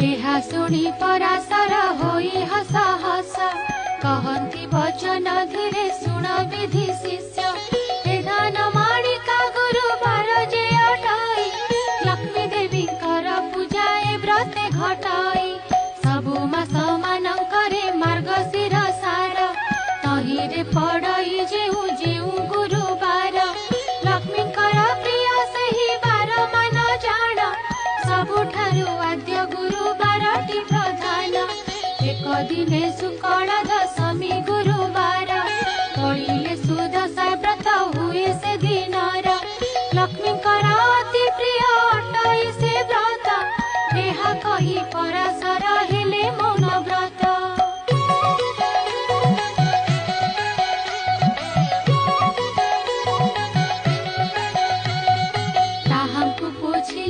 ଏହା ଶୁଣି ପରାଶର ହୋଇ ହସ ହସ कहती वचन धीरे शुण विधि शिष्य हे धन माणिका गुरुवार जे अटाई लक्ष्मी देवी कर पूजाए व्रते घटाई सबु मास मानकरे मार्गशीर सार तहिरे पड़ई जेउ जेउ गुरुवार लक्ष्मी कर प्रिय सही बार मान जान सबुठारु आद्य गुरुवारटी प्रधान एक दिने शुक्ल दश